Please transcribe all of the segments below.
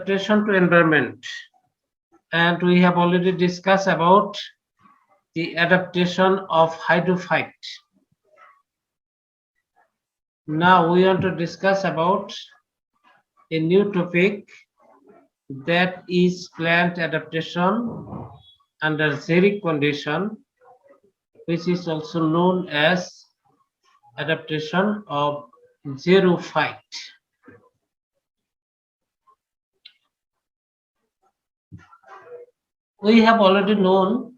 Adaptation to environment, and we have already discussed about the adaptation of hydrophyte. Now we want to discuss about a new topic, that is plant adaptation under xeric condition, which is also known as adaptation of xerophyte. We have already known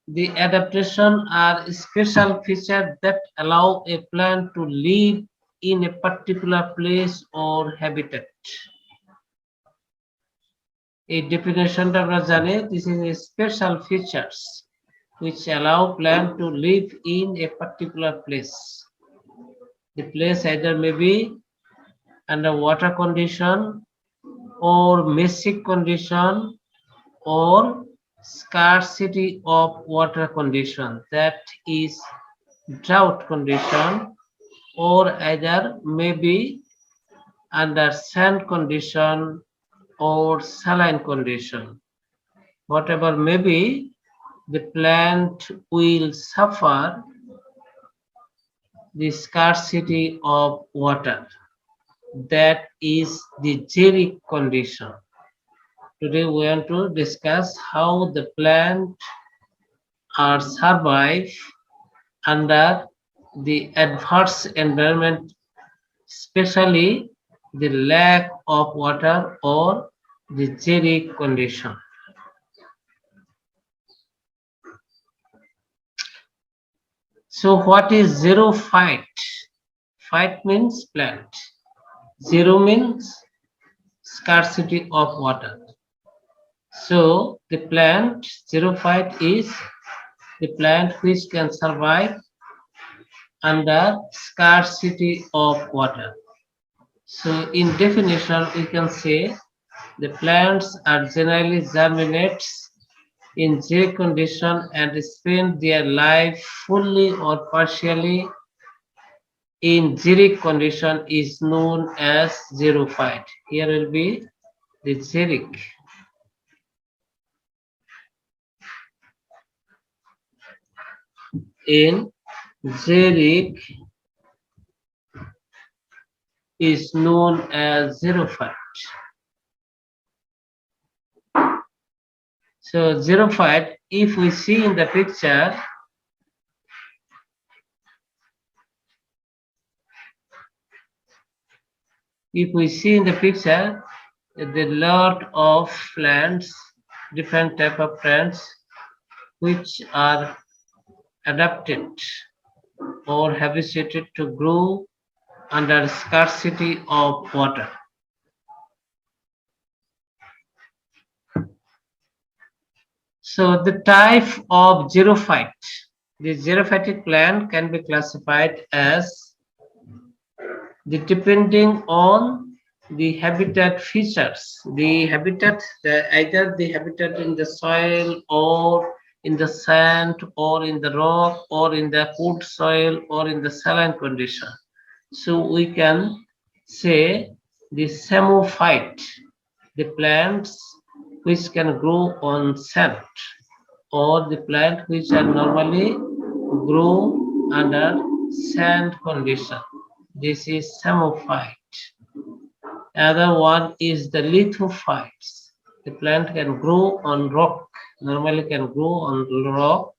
the adaptation are special features that allow a plant to live in a particular place or habitat. এই definitionটা আমরা জানি, this is a special features which allow plant to live in a particular place. The place either may be under water condition or basic condition or scarcity of water condition, that is drought condition, or either maybe under sand condition or saline condition. Whatever may be, the plant will suffer the scarcity of water, that is the xeric condition. Today we want to discuss how the plant are survive under the adverse environment, especially the lack of water or the xeric condition. So what is xerophyte? Phyte means plant. Xero means scarcity of water. So the plant xerophyte is the plant which can survive under scarcity of water. So in definition, we can say the plants are generally germinates in xeric condition and spend their life fully or partially in xeric condition is known as xerophyte. Here will be the xeric. In xeric is known as xerophyte. So xerophyte, if we see in the picture, the lot of plants, different type of plants which are adapted or habituated to grow under scarcity of water. So the type of xerophyte, the xerophytic plant can be classified as depending on the habitat features. The habitat, either the habitat in the soil or in the sand or in the rock or in the good soil or in the saline condition. So we can say the samophyte, the plants which can grow on sand, or the plant which are normally grow under sand condition. This is samophyte. Another one is the lithophytes. The plant can grow on rock, normally can grow on rock,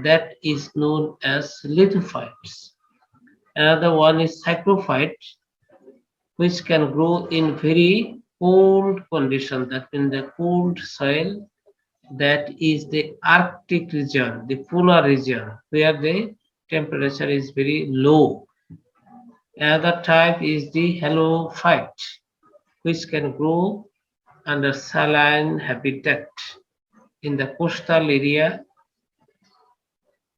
that is known as lithophytes. Another one is cycrophyte, which can grow in very cold condition, that in the cold soil, that is the Arctic region, the polar region, where the temperature is very low. Another type is the halophyte, which can grow under saline habitat. In the coastal area,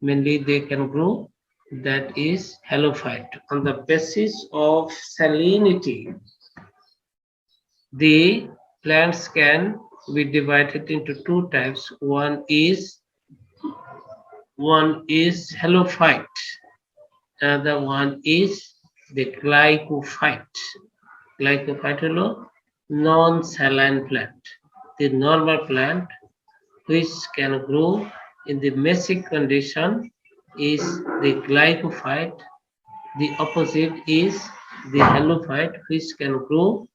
mainly they can grow, that is halophyte. On the basis of salinity, the plants can be divided into two types. One is halophyte, another one is the glycophyte. Glycophyte হলো non-saline plant. The normal plant which can grow in the mesic condition is the glycophyte. The opposite is the halophyte, which can grow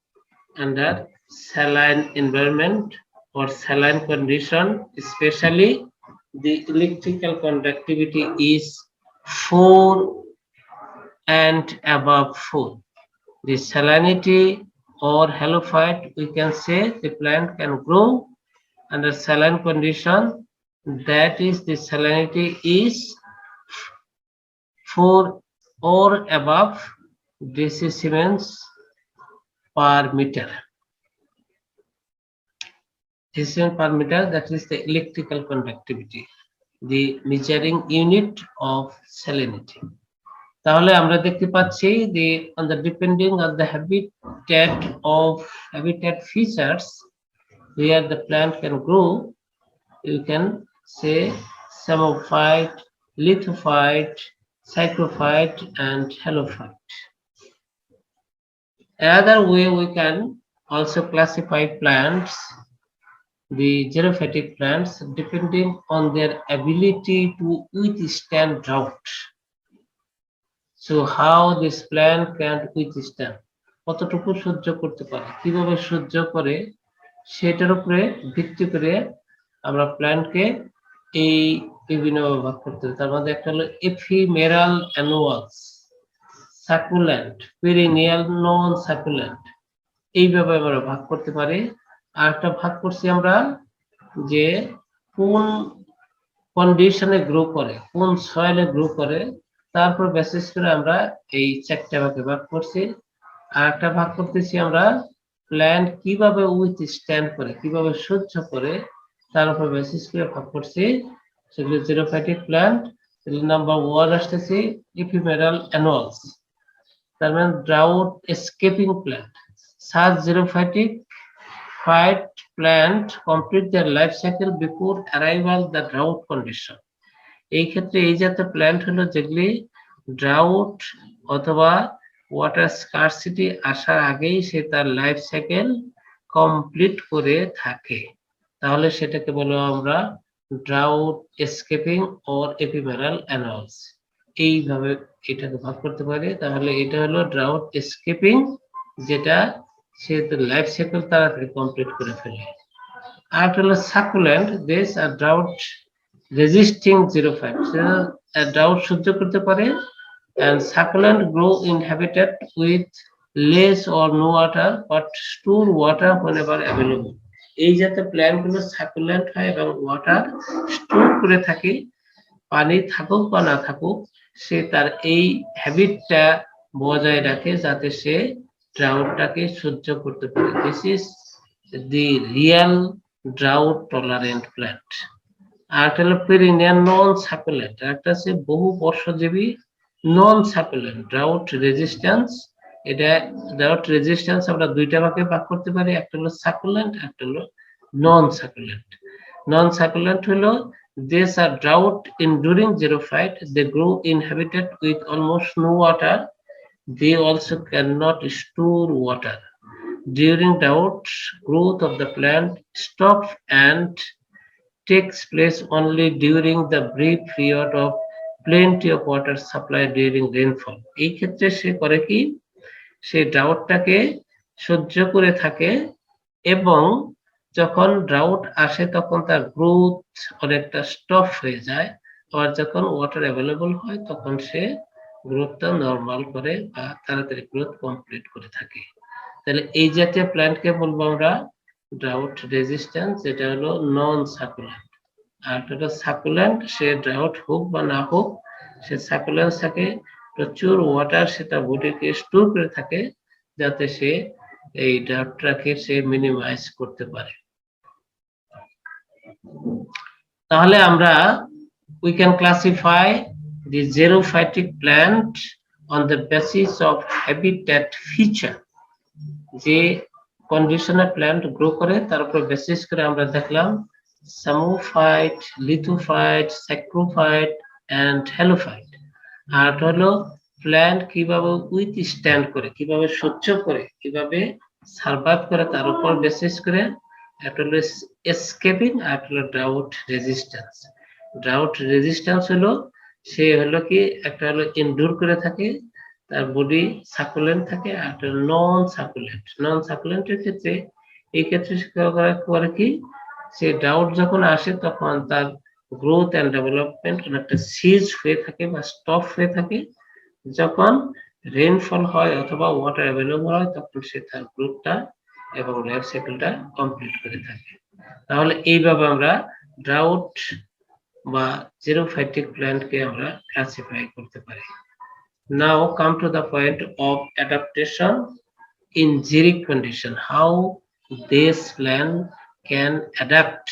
under saline environment or saline condition, especially the electrical conductivity is 4 and above 4. The salinity or halophyte, we can say the plant can grow under saline condition, that is the salinity is 4 or above decisiemens per meter. Decisiemens per meter, that is the electrical conductivity, the measuring unit of salinity. তাহলে আমরা দেখতে পাচ্ছি the on the depending on the habitat features where the plant can grow, you can say xerophyte, lithophyte, xerophyte, and halophyte. Another way we can also classify plants, the xerophytic plants, depending on their ability to withstand drought. So how this plant can withstand, কতটুকু সহ্য করতে পারে, কিভাবে সহ্য করে, সেটার উপরে ভিত্তি করে আমরা প্ল্যান্টকে এই বিভিন্ন ভাগ করতে পারি। তার মধ্যে একটা হলো ephemeral অ্যানুয়ালস, succulent, perineal, non succulent, এইভাবে আমরা ভাগ করতে পারি। আর একটা ভাগ করছি আমরা যে কোন কন্ডিশনে গ্রো করে, কোন সয়েলে গ্রো করে, তারপর বেসিস করে আমরা এই চারটা ভাগে ভাগ করছি। আর একটা ভাগ করতেছি আমরা প্ল্যান্ট কিভাবে উইথস্ট্যান্ড করে, কিভাবে সহ্য করে, তার উপর বেসিস করে ভাগ করছি। সেগুলো xerophytic প্ল্যান্ট। নাম্বার 1 আসতেছি এফিমেরাল অ্যানুয়ালস, তার মানে drought escaping plant. such xerophytic phyte plant complete their life cycle before arrival the drought condition. এই ক্ষেত্রে এই জাতীয় প্ল্যান্ট হলো যেগুলি ড্রাউট অথবা ওয়াটার স্কারসিটি আসার আগেই সে তার লাইফ সাইকেল কমপ্লিট করে থাকে, তাহলে সেটাকে বলবো আমরা ড্রাউট এসকেপিং অর এপিমেরাল অ্যানুয়ালস। এইভাবে এটাকে ভাগ করতে পারি। তাহলে এটা হলো ড্রাউট এসকেপিং, যেটা সে লাইফ সাইকেল তাড়াতাড়ি কমপ্লিট করে ফেলে। আর হলো succulent, this are drought resisting xerophyte, drought সহ্য করতে পারে। and succulent grow in habitat with less or no water but store water whenever available. এই জাতীয় প্ল্যান্ট গুলো সাকুলেন্ট হয় এবং ওয়াটার স্টোর করে থাকে, পানি থাকুক বা না থাকুক সে তার এই হ্যাবিটটা বজায় রাখে যাতে সে ড্রাউটটাকে সহ্য করতে পারে। This is the real drought tolerant plant. আর হলো পেরিনিয়াল নন সাকুলেন্ট, একটা আছে বহু বর্ষজীবী নন সাকুলেন্ট ড্রাউট রেজিস্ট্যান্স। এটা ড্রাউট রেজিস্ট্যান্স আমরা দুইটা ভাগে ভাগ করতে পারি, একটা হলো সাকুলেন্ট, একটা হলো নন সাকুলেন্ট। নন সাকুলেন্ট হলো these are drought enduring xerophyte, they grow in habitat with almost no water, they also cannot store water. During drought, growth of the plant stops and takes place only during the brief period of plenty of water supply during rainfall. এই ক্ষেত্রে সে করে কি, সে ড্রাউটটাকে সহ্য করে থাকে এবং যখন drought আসে তখন তার গ্রোথ অনেকটা স্টপ হয়ে যায়, আর যখন ওয়াটার অ্যাভেলেবল হয় তখন সে গ্রোথটা নরমাল করে বা তাড়াতাড়ি গ্রোথ কমপ্লিট করে থাকে। তাহলে এই জাতীয় প্ল্যান্টকে বলবো আমরা ড্রাউট রেজিস্ট্যান্স, যেটা হলো নন সাকুলেন্ট। আর এটা সাকুলেন্ট, সে ড্রাউট হোক বা না হোক সে সাকুলেন্স থাকে, প্রচুর ওয়াটার সেটা বডিকে স্টোর করে থাকে যাতে সে এই ড্রাউটটাকে সে মিনিমাইজ করতে পারে। তাহলে আমরা we can classify the xerophytic plant on the basis of habitat feature, যে কন্ডিশনে প্ল্যান্ট গ্রো করে তার উপর বেসিস করে আমরা দেখলাম সামোফাইট, লিথোফাইট, স্যাক্রোফাইট এন্ড হ্যালোফাইট। আর হলো প্ল্যান্ট কিভাবে উইথস্ট্যান্ড করে, কিভাবে সহ্য করে, কিভাবে সার্ভাইভ করে তার উপর বেসিস করে একটা হলো এসকেপিং আর একটা হলো ড্রাউট রেজিস্ট্যান্স। ড্রাউট রেজিস্ট্যান্স হলো সে হলো কি একটা হলো এন্ডুর করে থাকে, তার বডি সাকুলেন্ট থাকে, আর একটা নন সাকুলেন্ট। নন সাকুলেন্টের ক্ষেত্রে এই ক্ষেত্রে সে করে কি, সে ডাউট যখন আসে তখন তার গ্রোথ এন্ড ডেভেলপমেন্ট অনেকটা সিজ হয়ে থাকে বা স্টপ হয়ে থাকে। যখন রেইনফল হয় অথবা ওয়াটার অ্যাভেলেবল হয় তখন সে তার গ্রোথটা এবং লাইফ সাইকেলটা কমপ্লিট করে থাকে। তাহলে এইভাবে আমরা ড্রাউট বা জেরোফাইটিক প্ল্যান্টকে আমরা ক্লাসিফাই করতে পারি। Now come to the point of adaptation in xeric condition, how this plant can adapt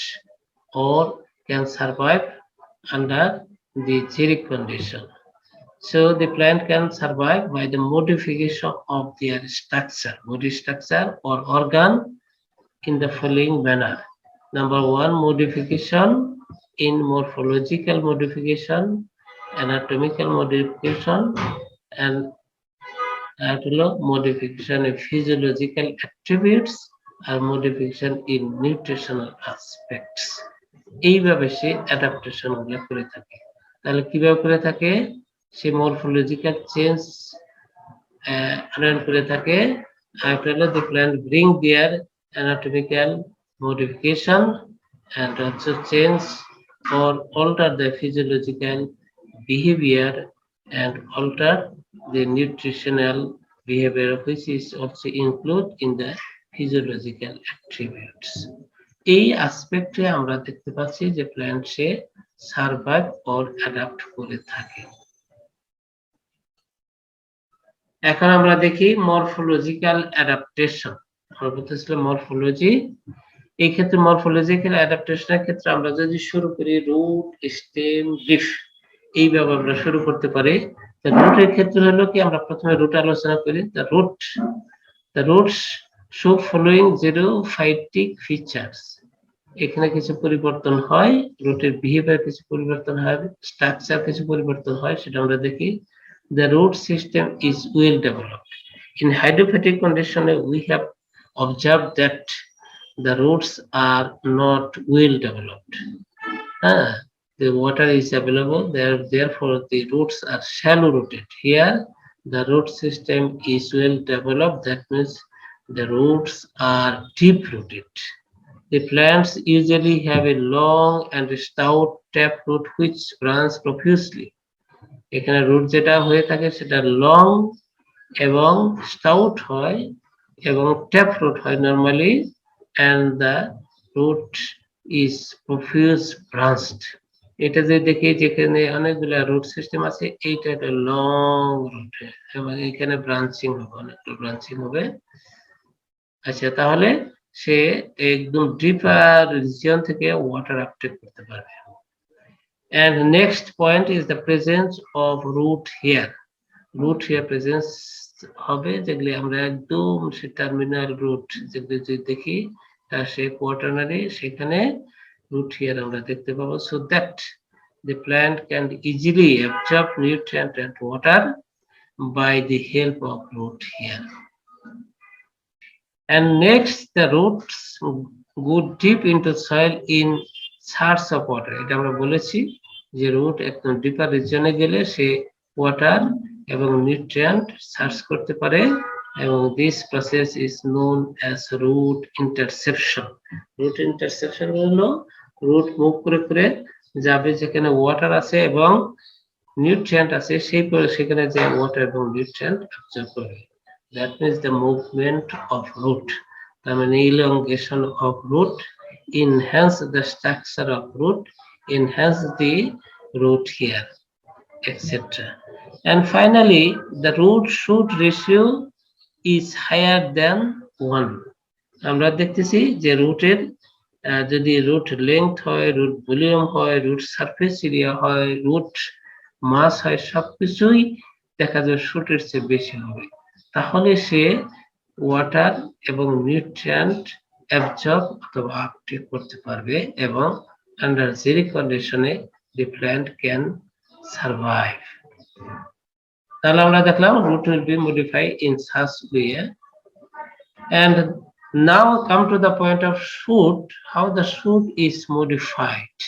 or can survive under the xeric condition. So the plant can survive by the modification of their structure, body structure or organ in the following manner. Number one, modification in morphological modification, anatomical modification, and modification in physiological attributes আর modification in nutritional aspects। এইভাবে সে adaptation গুলো করে থাকে। তাহলে কিভাবে করে থাকে? সে morphological change করে থাকে, আর the plant bring their anatomical modification and also change or alter the physiological behavior and alter the nutritional behavior, which is also included in the physiological attributes. এই অ্যাসপেক্টে আমরা দেখতে পাচ্ছি যে plant say survive or adapt করে থাকে। এখন আমরা দেখি মরফোলজিক্যাল অ্যাডাপ্টেশন। আমরা বলতেছিলাম মরফোলজি, এই ক্ষেত্রে মরফোলজিক্যাল অ্যাডাপ্টেশনের ক্ষেত্রে আমরা যদি শুরু করি রুট, স্টেম, লিফ, এইভাবে আমরা শুরু করতে পারি। রুটের ক্ষেত্রে হলো কি, আমরা প্রথমে রুট আলোচনা করি। the roots show following xerophytic features. এখানে কিছু পরিবর্তন হয়, রুটের বিহেভিয়ার কিছু পরিবর্তন হয়, স্ট্রাকচার কিছু পরিবর্তন হয়, সেটা আমরা দেখি। The root system is well developed. In hydrophytic condition, we have observed that the roots are not well developed. The water is available there, therefore the roots are shallow rooted. Here the root system is well developed, that means the roots are deep rooted. The plants usually have a long and stout taproot which branch profusely. এখানে root যেটা হয়ে থাকে সেটা long এবং stout হয় এবং tap root হয় normally, and the root is profuse branched. এটা যে দেখি যেখানে অনেকগুলা রুট সিস্টেম আছে, এইটা একটা লং রুট এবং এখানে ব্রাঞ্চিং হবে, অনেকটা ব্রাঞ্চিং হবে। আচ্ছা, তাহলে সে একদম ডিপার রিজিয়ন থেকে ওয়াটার আপটেক করতে পারবে। And next point is the presence of root hair. Root hair presence হবে, যেগুলি আমরা একদম সে টার্মিনাল রুট যেগুলি যদি দেখি তার সে কোয়াটারনারি, সেখানে root hair আমরা দেখতে পাবো, so that the plant can easily absorb nutrient and water by the help of root hair. And next, the roots go deep into soil in search of water. এটা আমরা বলেছি যে root একদম deeper রিজনে গেলে সে ওয়াটার এবং nutrient search করতে পারে, এবং this process is known as root interception. Root interception হলো রুট মুভ করে করে যাবে যেখানে ওয়াটার আছে এবং নিউট্রিয়েন্ট আছে, সেই সেখানে যে ওয়াটার এবং নিউট্রিয়েন্ট অ্যাবজর্ব করবে। That means the movement of root, I mean elongation of root, enhance the structure of root, enhance the root hair, etc. And finally, the root shoot ratio is higher than 1. আমরা দেখতেছি যে রুটের যদি root length হয়, root volume হয়, root surface area হয়, root মাস হয়, সবকিছুই দেখা যায় শুটের চেয়ে বেশি হবে। তাহলে সে ওয়াটার এবং নিউট্রিয়েন্ট অ্যাবজর্ব অথবা আপটেক করতে পারবে এবং আন্ডার xeric কন্ডিশনে the plant can survive. তাহলে আমরা দেখলাম root will be modified in such way And now come to the point of shoot, how the shoot is modified.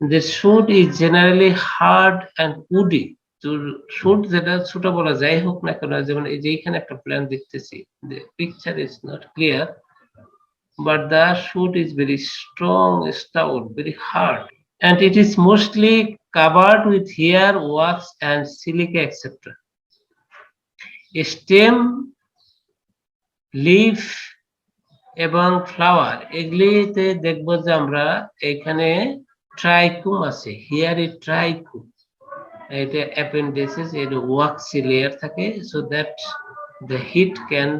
The shoot is generally hard and woody. তো shoot যেটা ছোট বলা যাই হোক না কেন, যেমন এই যে এখানে একটা প্ল্যান দেখতেছি, the picture is not clear, but the shoot is very strong, stout, very hard, and it is mostly covered with hair, wax and silica, etc. Stem, leaf এবং ফ্লাওয়ার এগুলিতে দেখবো যে আমরা এখানে ট্রাইকুম আছে, হিয়ারে ট্রাইকুম, এটা অ্যাপেন্ডিসিস, এর ওয়াক্সি লেয়ার থাকে, so that the heat can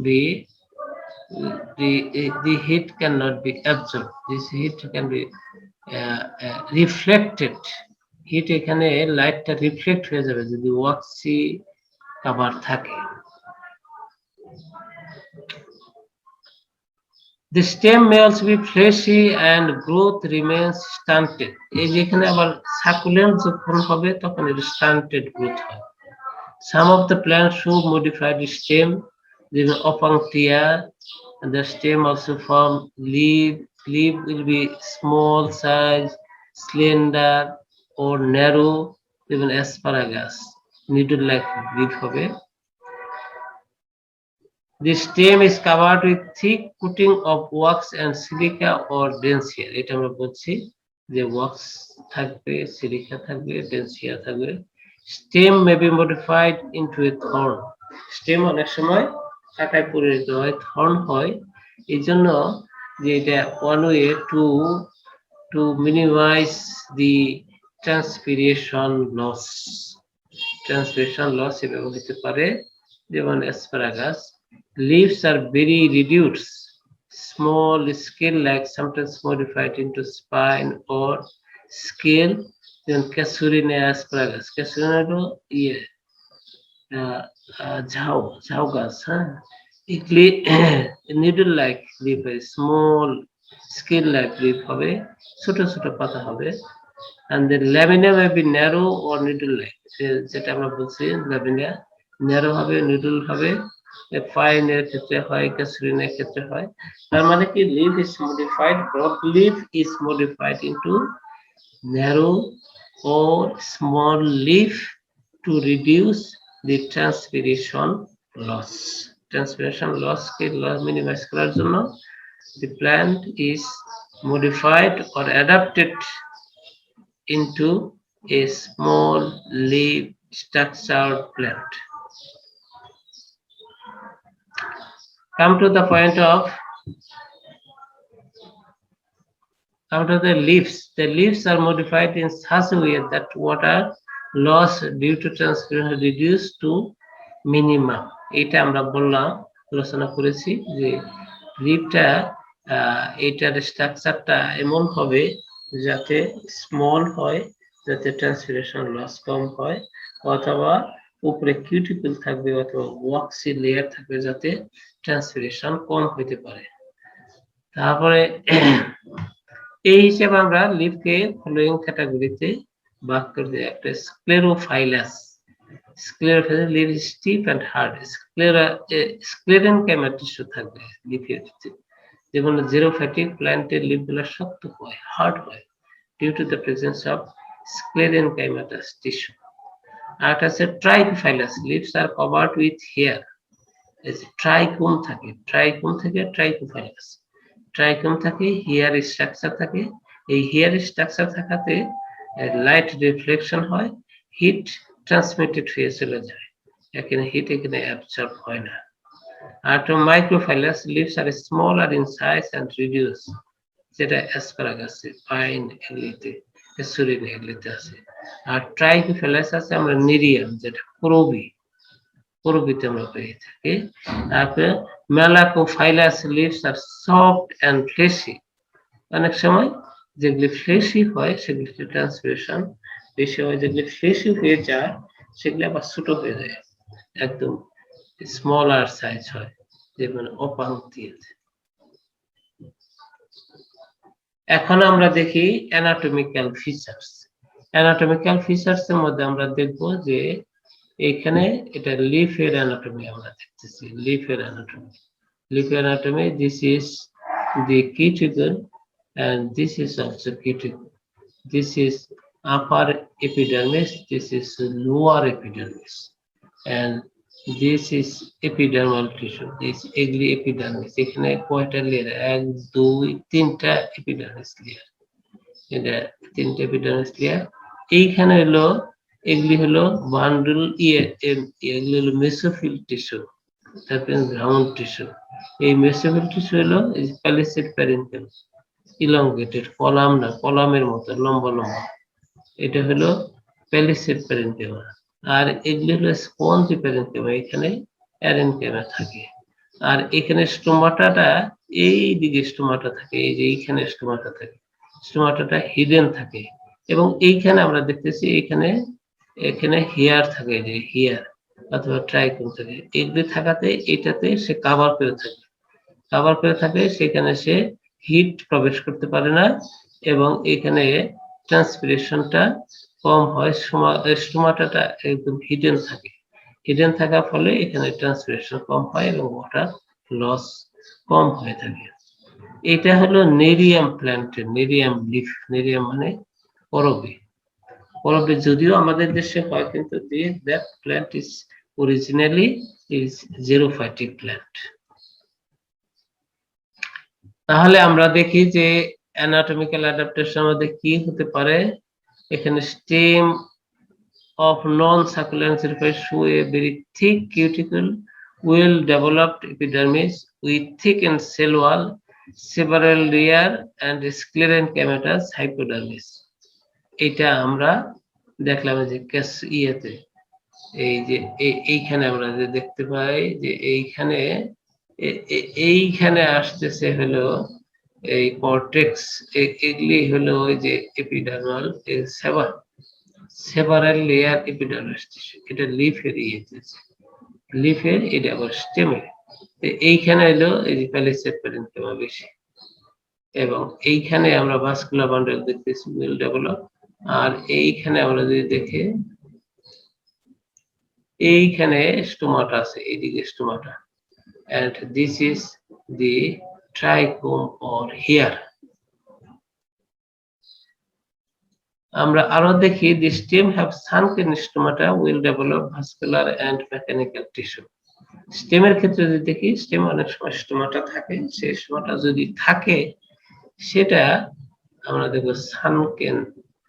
be the heat cannot be absorbed, this heat can be reflected, heat এখানে লাইটটা রিফ্লেক্ট হয়ে যাবে যদি ওয়াক্সি কভার থাকে। The stem may also be fleshy and growth remains stunted. এই যেখানে আবার succulent যখন হবে তখন এর stunted growth হয়। Some of the plants show modified stem, যেমন opuntia, and the stem also form leaf. Leaf will be small size, slender or narrow, যেমন asparagus, needle-like leaf হবে। The stem is covered with thick coating of wax and silica or dense hair. এটা আমরা বলছি যে wax থাকবে, silica থাকবে, dense hair থাকবে। Stem may be modified into a thorn. Stem অনেক সময় কাঁটায় পরিণত হয়, thorn হয়। এই জন্য যে এটা one way to minimize the transpiration loss. Transpiration loss এভাবে হতে পারে, যেমন asparagus. Leaves are very reduced, small scale-like, sometimes modified into spine or scale. Then Casuarina asparagus. Casuarina হলো ইয়ে ঝাউ গাছ, হ্যাঁ, এগুলি needle-like leaf হয়, small scale-like leaf হবে, ছোট ছোট পাতা হবে। And the lamina may be narrow or needle-like, যেটা আমরা বলছি lamina narrow হবে, needle হবে, পাইনের ক্ষেত্রে হয়, ক্যাসুরিনের ক্ষেত্রে হয়। তার মানে কি leaf is modified, broad leaf is modified into narrow or small leaf to reduce the transpiration loss. Transpiration loss K minimize করার জন্য the plant is modified or adapted into a small leaf structured plant. Come to the point of the leaves. The leaves are modified in such a way that water loss due to transpiration reduced to minimum. এটা আমরা বললাম, আলোচনা করেছি যে লিফটা এটার স্ট্রাকচারটা এমন হবে যাতে স্মল হয়, যাতে ট্রান্সপিরেশন লস কম হয়, অথবা উপরে কিউটিকল থাকবে অথবা ওয়াক্সি লেয়ার থাকবে যাতে ট্রান্সপিরেশন কম হইতে পারে। তারপরে এই হিসেবে আমরা লিফকে ফলোইং ক্যাটাগরিতে ভাগ করে দিই। একটা sclerophyllous, sclerophyllous leave stiff and hard, sclerenchyma tissue থাকবে লিফের ভিতরে, যেমন জেরোফাইটিক প্ল্যান্টের লিফগুলো শক্ত হয়, হার্ড হয়, due to the presence of sclerenchymatous tissue. আর আছে trichophyllous, leaves are covered with hair, trichome থাকে, ট্রাইকোম থেকে ট্রাইকোফাইলাস, ট্রাইকোম থাকে, হেয়ার স্ট্রাকচার থাকে, এই হেয়ার স্ট্রাকচার থাকাতে লাইট রিফ্লেকশন হয়, হিট ট্রান্সমিটেড হয়ে চলে যায়, এখানে হিট এখানে অ্যাবসর্ব হয় না। আর তো microphyllous, leaves are smaller in size and reduce, যেটা অ্যাসপারাগাসে, পাইন এগুলিতে, ক্যাসুরিন এগুলিতে আছে। আর ট্রাইকোফাইলাস আছে আমরা নিরিয়াম, যেটা করবিতে আমরা পেয়ে থাকি। তারপরে malacophyllous, leaves are soft and fleshy, অনেক সময় যেগুলি ফ্লেশি হয় সেগুলিতে ট্রান্সপিরেশন বেশি হয়, যেগুলি ফ্লেশি হয়ে যায় সেগুলি আবার ছোট হয়ে যায়, একদম স্মলার সাইজ হয়, যেমন অপাঙ্কটিয়া। এখন আমরা দেখি অ্যানাটমিক্যাল ফিচার্স। অ্যানাটমিক্যাল ফিচার্স এর মধ্যে আমরা দেখব যে এখানে এটা লিফের অ্যানাটমি আমরা দেখতেছি, লিফের anatomy. Leaf anatomy, this is the cuticle and this is also cuticle. This is upper epidermis, this is lower epidermis, and this is epidermal tissue. This egli epidermis. এখানে কয়টা লেয়ার? 1 2 3টা epidermis layer. এটা 3টে epidermis layer। এইখানে হলো এগুলি হলো bundle এগুলি হলো মেসোফিল টিস্যু, তারপরে গ্রাউন্ড টিস্যু। এই মেসোফিল টিস্যু হলো প্যালিসেড প্যারেনকেল, ইলংগেটেড, কলাম না, কলামের মতো লম্বা লম্বা। এটা হলো প্যালিসেড প্যারেনকেমা। আর এগুলি হলো স্পঞ্জি প্যারেনকেমা, এখানে প্যারেনকেমা থাকে। আর এখানে স্টোমাটাটা, এই দিকে স্টোমাটা থাকে, এই যে এইখানে স্টোমাটা থাকে, স্টোমাটাটা হিডেন থাকে। এবং এইখানে আমরা দেখতেছি এখানে এখানে হেয়ার থাকে, যে হেয়ার অথবা ট্রাইকোন থাকে। এগুলি থাকাতে এটাতে সে কাভার করে থাকে, কাভার করে থাকে, সেখানে সে হিট প্রবেশ করতে পারে না এবং এখানে ট্রান্সপিরেশনটা কম হয়। স্টোমাটাটা একদম হিডেন থাকে, হিডেন থাকার ফলে এখানে ট্রান্সপিরেশন কম হয় এবং ওয়াটার লস কম হয়ে থাকে। এটা হলো নেরিয়াম প্ল্যান্টের নেরিয়াম লিফ। নেরিয়াম মানে করবী। করবী যদিও আমাদের দেশে হয়, কিন্তু that plant is originally is xerophytic plant. তাহলে আমরা দেখি যে anatomical adaptation মধ্যে কি হতে পারে। এখানে stem of non-succulent xerophytes show a very thick cuticle, well developed epidermis with thickened cell wall, several layer and sclerenchymatous hypodermis. এটা আমরা দেখলাম যে ইয়েতে, এই যে এইখানে আমরা যে দেখতে পাই যে এইখানে এইখানে আসতেছে হলো এই কর্টেক্স, এগুলি হলো ওই যে এপিডার্মাল সেভারাল লেয়ার এপিডার্মাস টিস্যু। এটা লিফের ইয়েতে, লিফের, এটা আবার স্টেমের। এইখানে হলো এই যে প্যালিসেড প্যারেনকেমা বেশি, এবং এইখানে আমরা ভাস্কুলার বান্ডল দেখতেছি ওয়েল ডেভেলপ। আর এইখানে আমরা যদি দেখি এইখানে স্টোমাটা আছে, এইদিকে stomata, and this is the trichome or hair. আমরা আরো দেখি the stem have sunken stomata, well developed vascular and mechanical tissue. স্টেমের ক্ষেত্রে যদি দেখি, স্টেম অনেক সময় স্টোমাটা থাকে, সেই স্টোমাটা যদি থাকে সেটা আমরা দেখবো সানকেন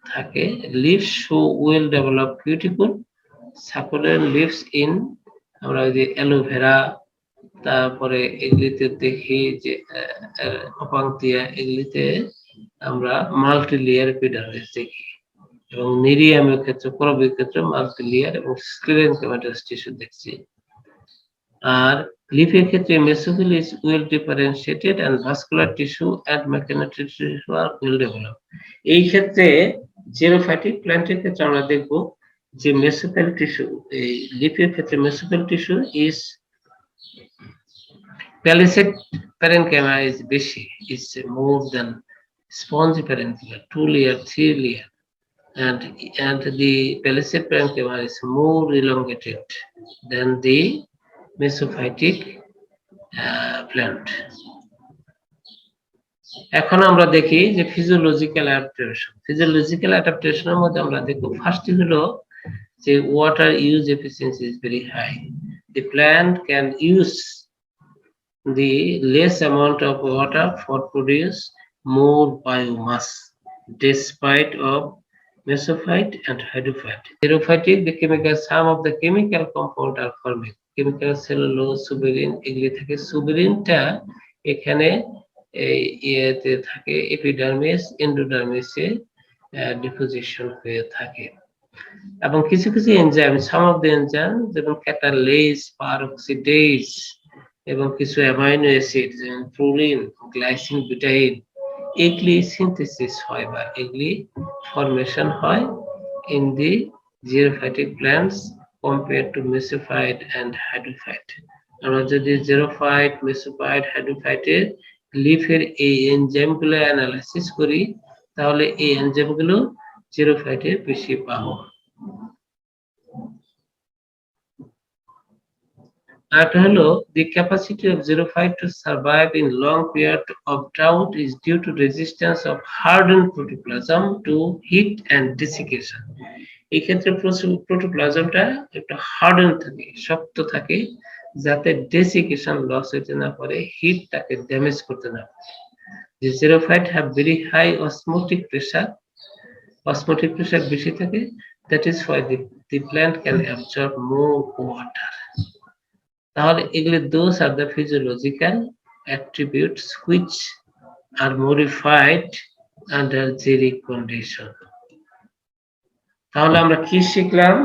থাকে। Leaves show well developed cuticle, succulent leaves in, আমরা ওই যে অ্যালোভেরা, তারপরে এগুলিতে দেখি যে অপাংতিয়া, এগুলিতে আমরা মাল্টিলেয়ার এপিডার্মিস দেখি, এবং নেরিয়ামের ক্ষেত্রে, করবীর ক্ষেত্রে মাল্টিলেয়ার এবং স্ক্লেরেনকেমাটাস টিস্যু দেখছি। আর লিফের ক্ষেত্রে mesophyll is well differentiated and vascular tissue and mechanical tissue are well developed. এই ক্ষেত্রে xerophytic প্ল্যান্টের ক্ষেত্রে আমরা দেখব যে মেসোফিল টিস্যু, এই লিফের ক্ষেত্রে mesophyll tissue is palisade parenchyma is বেশি, is more than spongy parenchyma, 2 layer 3 layer, and the palisade parenchyma is more elongated than the mesophytic plant. এখন আমরা দেখি যে ফিজিওলজিক্যাল অ্যাডাপ্টেশন। ফিজিওলজিক্যাল অ্যাডাপ্টেশনের মধ্যে আমরা দেখব ফার্স্ট হলো যে water use efficiency is very high. The plant can use the less amount of water for produce more biomass despite of mesophyte and hydrophyte. Xerophytic, the chemical, some of the chemical compound are forming. Chemical cellulose, suberin, এগুলি থাকে। সুবেরিনটা এখানে ইয়েতে থাকে, epidermis, এন্ডোডার্মিসে deposition হয়ে থাকে। এবং কিছু কিছু enzyme, some of the enzyme যেমন ক্যাটালেজ, পারঅক্সিডেজ এবং কিছু অ্যামাইনো অ্যাসিড যেমন প্রোলিন, গ্লাইসিন, বিটাইন, এগুলি সিনথেসিস হয় বা এগুলি ফরমেশন হয় in the xerophytic plants compared to mesophyte and hydrophyte. আমরা যদি xerophyte, mesophyte, hydrophyte এর লিফের এই এনজাইমগুলো অ্যানালাইসিস করি, তাহলে এই এনজাইমগুলো xerophyte এর বেশি পাবো। আরেকটা হলো the capacity of xerophyte to survive in long period of drought is due to resistance of hardened protoplasm to heat and desiccation. এই ক্ষেত্রে প্রোটোপ্লাজমটা একটু হার্ডেন থাকে, শক্ত থাকে, যাতে ডেসিকেশন লস হইতে না পারে, হিট তাকে ড্যামেজ করতে না পারে। The xerophyte have very high osmotic pressure বেশি থাকে, that is why the plant can absorb more water. তাহলে এগুলো those are the physiological attributes which are modified under xeric condition. তাহলে আমরা কি শিখলাম?